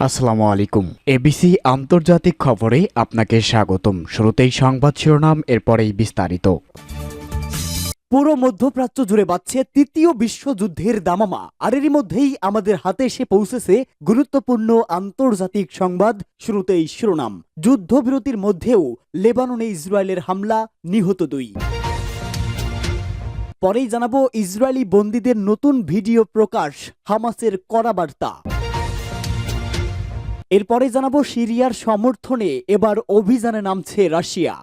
আসসালামু আলাইকুম। এবিসি আন্তর্জাতিক খবরে আপনাকে স্বাগতম। শুরুতেই সংবাদ শিরোনাম, এরপরেই বিস্তারিত। পুরো মধ্যপ্রাচ্য জুড়ে বাজছে তৃতীয় বিশ্বযুদ্ধের দামামা, আর এরই মধ্যেই আমাদের হাতে এসে পৌঁছেছে গুরুত্বপূর্ণ আন্তর্জাতিক সংবাদ। শুরুতেই শিরোনাম, যুদ্ধবিরতির মধ্যেও লেবাননে ইসরায়েলের হামলা, নিহত 2। পরেই জানাবো ইসরায়েলি বন্দীদের নতুন ভিডিও প্রকাশ, হামাসের কড়া বার্তা। এরপরে জানাবো সিরিয়ার সমর্থনে এবার অভিযানে নামছে রাশিয়া।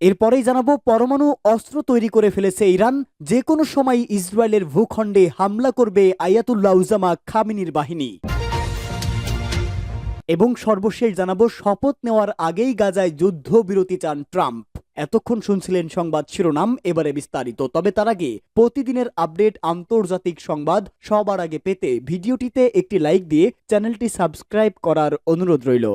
এরপরেই জানাবো পরমাণু অস্ত্র তৈরি করে ফেলেছে ইরান, যে কোনো সময় ইসরায়েলের ভূখণ্ডে হামলা করবে আয়াতুল্লাহ উজামা খামেনির বাহিনী। এবং সর্বশেষ জানাবো শপথ নেওয়ার আগেই গাজায় যুদ্ধবিরতি চান ট্রাম্প। এতক্ষণ শুনছিলেন সংবাদ শিরোনাম, এবারে বিস্তারিত। তবে তার আগে প্রতিদিনের আপডেট আন্তর্জাতিক সংবাদ সবার আগে পেতে ভিডিওটিতে একটি লাইক দিয়ে চ্যানেলটি সাবস্ক্রাইব করার অনুরোধ রইল।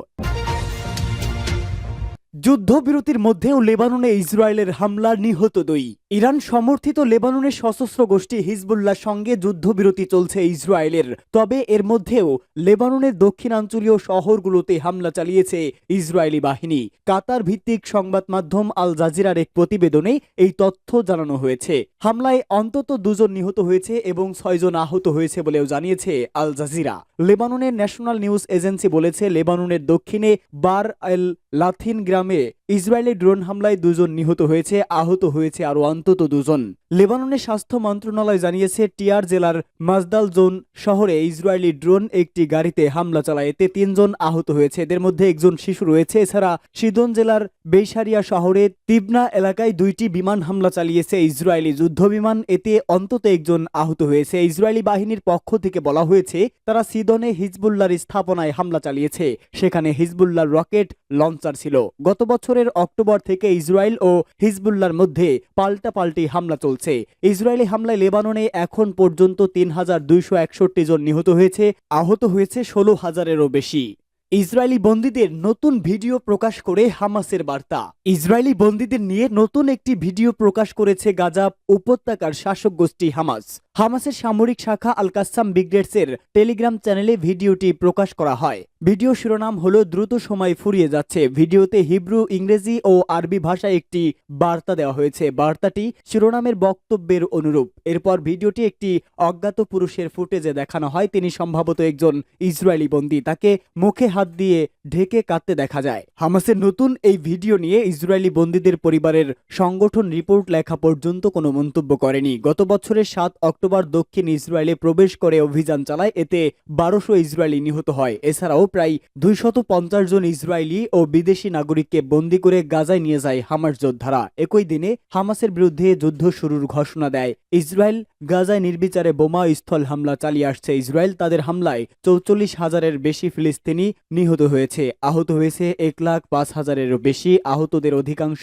যুদ্ধবিরতির মধ্যেও লেবাননে ইসরায়েলের হামলা, নিহত 2। ইরান সমর্থিত লেবাননের সশস্ত্র গোষ্ঠী হিজবুল্লাহর সঙ্গে যুদ্ধবিরতি চলছে ইসরায়েলের। তবে এর মধ্যেও লেবাননের দক্ষিণাঞ্চলীয় শহরগুলোতে হামলা চালিয়েছে ইসরায়েলি বাহিনী। কাতার ভিত্তিক সংবাদ মাধ্যম আল জাজিরার এক প্রতিবেদনে এই তথ্য জানানো হয়েছে। হামলায় অন্তত 2 জন নিহত হয়েছে এবং 6 জন আহত হয়েছে বলেও জানিয়েছে আল জাজিরা। লেবাননের ন্যাশনাল নিউজ এজেন্সি বলেছে, লেবাননের দক্ষিণে বার এল লাথিন গ্রামে ইসরায়েলি ড্রোন হামলায় 2 জন নিহত হয়েছে, আহত হয়েছে আরও অন্তত 2 জন। লেবাননের স্বাস্থ্য মন্ত্রণালয় জানিয়েছে, টিয়ার জেলার মাজদাল জোন শহরে ইসরায়েলি ড্রোন একটি গাড়িতে হামলা চালায়, এতে 3 জন আহত হয়েছে, এদের মধ্যে একজন শিশু রয়েছে। এছাড়া সিদন জেলার বেইসারিয়া শহরে তিবনা এলাকায় 2টি বিমান হামলা চালিয়েছে ইসরায়েলি যুদ্ধবিমান, এতে অন্তত 1 জন আহত হয়েছে। ইসরায়েলি বাহিনীর পক্ষ থেকে বলা হয়েছে, তারা সিদনে হিজবুল্লাহর স্থাপনায় হামলা চালিয়েছে, সেখানে হিজবুল্লাহর রকেট লঞ্চার ছিল। গত বছরের অক্টোবর থেকে ইসরায়েল ও হিজবুল্লাহর মধ্যে পাল্টাপাল্টি হামলা চলছে। ইসরায়েলি হামলায় লেবাননে এখন পর্যন্ত 3261 জন নিহত হয়েছে, আহত হয়েছে 16,000-এরও বেশি। ইসরায়েলি বন্দীদের নতুন ভিডিও প্রকাশ করে হামাসের বার্তা। ইসরায়েলি বন্দীদের নিয়ে নতুন একটি ভিডিও প্রকাশ করেছে গাজা উপত্যকার শাসক গোষ্ঠী হামাস। হামাসের সামরিক শাখা আল কাসাম ব্রিগেডসের টেলিগ্রাম চ্যানেলে ভিডিওটি প্রকাশ করা হয়। ভিডিও শিরোনাম হলো, দ্রুত সময় ফুরিয়ে যাচ্ছে। ভিডিওতে হিব্রু, ইংরেজি ও আরবি ভাষায় একটি বার্তা দেওয়া হয়েছে। বার্তাটি শিরোনামের বক্তব্যের অনুরূপ। এরপর ভিডিওটি একটি অজ্ঞাত পুরুষের ফুটেজে দেখানো হয়। তিনি সম্ভবত একজন ইসরায়েলি বন্দী, তাকে মুখে হাত দিয়ে ঢেকে কাঁদতে দেখা যায়। হামাসের নতুন এই ভিডিও নিয়ে ইসরায়েলি বন্দীদের পরিবারের সংগঠন রিপোর্ট লেখা পর্যন্ত কোনো মন্তব্য করেনি। গত বছরের 7 অক্টোবর দক্ষিণ ইসরায়েলে প্রবেশ করে অভিযান চালায়, এতে 1200 ইসরায়েলি নিহত হয়। এছাড়াও প্রায় 250 জন ইসরায়েলি ও বিদেশি নাগরিককে বন্দী করে গাজায় নিয়ে যায় হামাস যোদ্ধারা। একই দিনে হামাসের বিরুদ্ধে যুদ্ধ শুরুর ঘোষণা দেয় ইসরায়েল। গাজায় নির্বিচারে বোমা স্থল হামলা চালিয়ে আসছে ইসরায়েল। তাদের হামলায় 44,000-এর বেশি ফিলিস্তিনি নিহত হয়েছে, আহত হয়েছে 1,05,000-এরও বেশি। আহতদের অধিকাংশ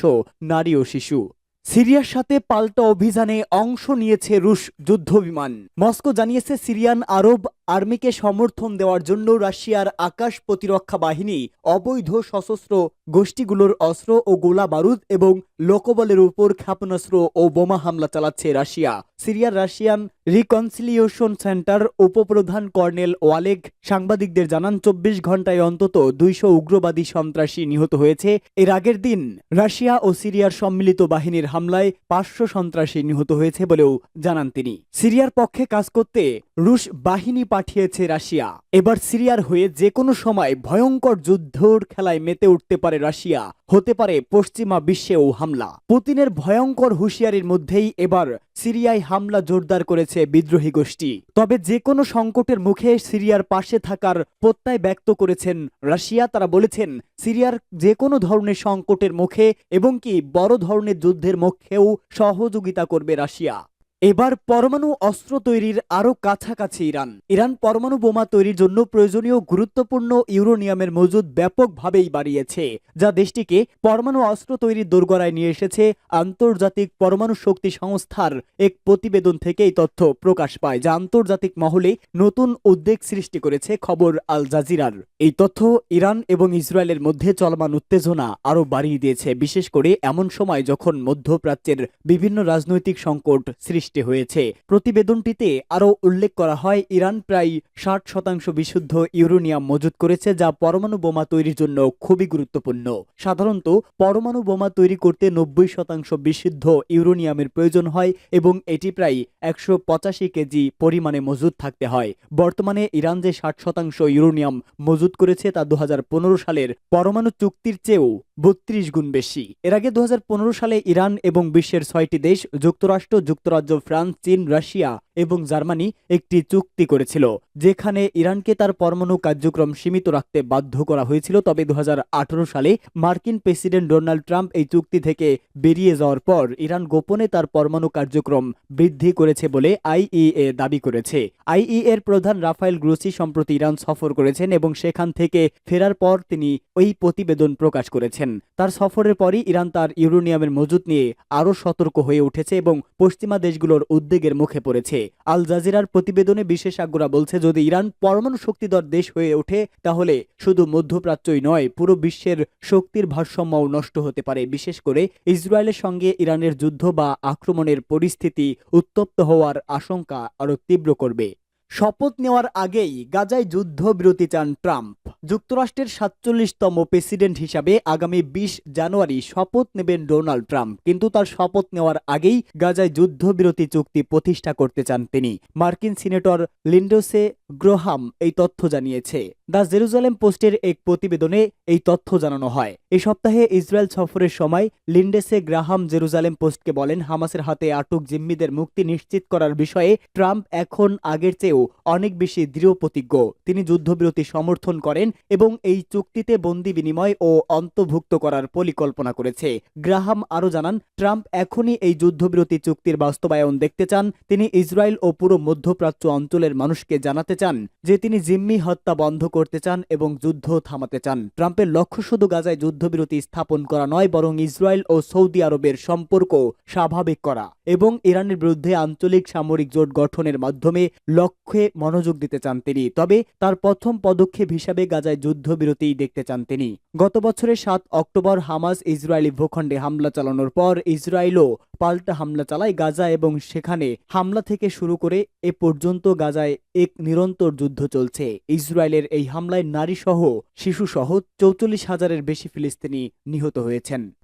নারী ও শিশু। সিরিয়ার সাথে পাল্টা অভিযানে অংশ নিয়েছে রুশ যুদ্ধবিমান। মস্কো জানিয়েছে, সিরিয়ান আরব আর্মিকে সমর্থন দেওয়ার জন্য রাশিয়ার আকাশ প্রতিরক্ষা বাহিনী অবৈধ সশস্ত্র গোষ্ঠীগুলোর অস্ত্র ও গোলা বারুদ এবং লোকবলের উপর ক্ষেপণাস্ত্র ও বোমা হামলা চালাচ্ছে রাশিয়া। সিরিয়ার রাশিয়ান রিকনসিলিয়েশন সেন্টার উপপ্রধান কর্নেল ওয়ালেগ সাংবাদিকদের জানান, 24 ঘন্টায় অন্তত 200 উগ্রবাদী সন্ত্রাসী নিহত হয়েছে। এর আগের দিন রাশিয়া ও সিরিয়ার সম্মিলিত বাহিনীর হামলায় 500 সন্ত্রাসী নিহত হয়েছে বলেও জানান তিনি। সিরিয়ার পক্ষে কাজ করতে রুশ বাহিনী পাঠিয়েছে রাশিয়া। এবার সিরিয়ার হয়ে যে কোনো সময় ভয়ঙ্কর যুদ্ধর খেলায় মেতে উঠতে পারে রাশিয়া, হতে পারে পশ্চিমা বিশ্বেও হামলা। পুতিনের ভয়ঙ্কর হুঁশিয়ারির মধ্যেই এবার সিরিয়ায় হামলা জোরদার করেছে বিদ্রোহী গোষ্ঠী। তবে যে কোনো সংকটের মুখে সিরিয়ার পাশে থাকার প্রত্যয় ব্যক্ত করেছেন রাশিয়া। তারা বলেছেন, সিরিয়ার যে কোনো ধরনের সংকটের মুখে এবং কি বড় ধরনের যুদ্ধের মুখেও সহযোগিতা করবে রাশিয়া। এবার পরমাণু অস্ত্র তৈরির আরও কাছাকাছি ইরান। ইরান পরমাণু বোমা তৈরির জন্য প্রয়োজনীয় গুরুত্বপূর্ণ ইউরেনিয়ামের মজুদ ব্যাপকভাবেই বাড়িয়েছে, যা দেশটিকে পরমাণু অস্ত্র তৈরির দোরগোড়ায় নিয়ে এসেছে। আন্তর্জাতিক পরমাণু শক্তি সংস্থার এক প্রতিবেদন থেকে এই তথ্য প্রকাশ পায়, যা আন্তর্জাতিক মহলে নতুন উদ্বেগ সৃষ্টি করেছে। খবর আল জাজিরার। এই তথ্য ইরান এবং ইসরায়েলের মধ্যে চলমান উত্তেজনা আরও বাড়িয়ে দিয়েছে, বিশেষ করে এমন সময় যখন মধ্যপ্রাচ্যের বিভিন্ন রাজনৈতিক সংকট সৃষ্টি সৃষ্টি হয়েছে। প্রতিবেদনটিতে আরও উল্লেখ করা হয়, ইরান প্রায় 60% বিশুদ্ধ ইউরেনিয়াম মজুত করেছে, যা পরমাণু বোমা তৈরির জন্য খুবই গুরুত্বপূর্ণ। সাধারণত পরমাণু বোমা তৈরি করতে 90% বিশুদ্ধ ইউরেনিয়ামের প্রয়োজন হয় এবং এটি প্রায় 185 কেজি পরিমাণে মজুত থাকতে হয়। বর্তমানে ইরান যে 60% ইউরেনিয়াম মজুত করেছে তা 2015 সালের পরমাণু চুক্তির চেয়েও 32 গুণ বেশি। এর আগে 2015 সালে ইরান এবং বিশ্বের 6টি দেশ যুক্তরাষ্ট্র, যুক্তরাজ্য, ফ্রান্স, চীন, রাশিয়া এবং জার্মানি একটি চুক্তি করেছিল, যেখানে ইরানকে তার পরমাণু কার্যক্রম সীমিত রাখতে বাধ্য করা হয়েছিল। তবে 2018 সালে মার্কিন প্রেসিডেন্ট ডোনাল্ড ট্রাম্প এই চুক্তি থেকে বেরিয়ে যাওয়ার পর ইরান গোপনে তার পরমাণু কার্যক্রম বৃদ্ধি করেছে বলে আইইএ দাবি করেছে। আইইএ এর প্রধান রাফায়েল গ্রোসি সম্প্রতি ইরান সফর করেছেন এবং সেখান থেকে ফেরার পর তিনি ওই প্রতিবেদন প্রকাশ করেছেন। তার সফরের পরই ইরান তার ইউরেনিয়ামের মজুত নিয়ে আরও সতর্ক হয়ে উঠেছে এবং পশ্চিমা দেশগুলোর উদ্বেগের মুখে পড়েছে। আল জাজিরার প্রতিবেদনে বিশেষজ্ঞরা বলছে, যদি ইরান পরমাণু শক্তিধর দেশ হয়ে ওঠে তাহলে শুধু মধ্যপ্রাচ্যই নয়, পুরো বিশ্বের শক্তির ভারসাম্যও নষ্ট হতে পারে। বিশেষ করে ইসরায়েলের সঙ্গে ইরানের যুদ্ধ বা আক্রমণের পরিস্থিতি উত্তপ্ত হওয়ার আশঙ্কা আরও তীব্র করবে। শপথ নেওয়ার আগেই গাজায় যুদ্ধবিরতি চান ট্রাম্প। যুক্তরাষ্ট্রের 47তম প্রেসিডেন্ট হিসাবে আগামী 20 জানুয়ারি শপথ নেবেন ডোনাল্ড ট্রাম্প, কিন্তু তার শপথ নেওয়ার আগেই গাজায় যুদ্ধবিরতি চুক্তি প্রতিষ্ঠা করতে চান তিনি। মার্কিন সিনেটর লিন্ডসে গ্রাহাম এই তথ্য জানিয়েছে। দ্য জেরুজালেম পোস্টের এক প্রতিবেদনে এই তথ্য জানানো হয়। এই সপ্তাহে ইসরায়েল সফরের সময় লিন্ডসে গ্রাহাম জেরুজালেম পোস্টকে বলেন, হামাসের হাতে আটক জিম্মিদের মুক্তি নিশ্চিত করার বিষয়ে ট্রাম্প এখন আগের চেয়েও অনেক বেশি দৃঢ় প্রতিজ্ঞ। তিনি যুদ্ধবিরতি সমর্থন করেন এবং এই চুক্তিতে বন্দি বিনিময় ও অন্তর্ভুক্ত করার পরিকল্পনা করেছে। গ্রাহাম আরও জানান, ট্রাম্প এখনই এই যুদ্ধবিরতি চুক্তির বাস্তবায়ন দেখতে চান। তিনি ইসরায়েল ও পুরো মধ্যপ্রাচ্য অঞ্চলের মানুষকে জানাতে চান যে তিনি জিম্মি হত্যা বন্ধ করতে চান এবং যুদ্ধ থামাতে চান। ট্রাম্পের লক্ষ্য শুধু গাজায় যুদ্ধবিরতি স্থাপন করা নয়, বরং ইসরায়েল ও সৌদি আরবের সম্পর্ক স্বাভাবিক করা এবং ইরানের বিরুদ্ধে আঞ্চলিক সামরিক জোট গঠনের মাধ্যমে লক্ষ্যে মনোযোগ দিতে চান তিনি। তবে তার প্রথম পদক্ষেপ হিসাবে গাজায় যুদ্ধবিরতি দেখতে চান তিনি। গত বছরের 7 অক্টোবর হামাস ইসরায়েলি ভূখণ্ডে হামলা চালানোর পর ইসরায়েলও পাল্টা হামলা চালায় গাজা এবং সেখানে হামলা থেকে শুরু করে এ পর্যন্ত গাজায় এক নিরন্তর যুদ্ধ চলছে। ইসরায়েলের এই হামলায় নারীসহ শিশুসহ 44,000-এর বেশি ফিলিস্তিনি নিহত হয়েছেন।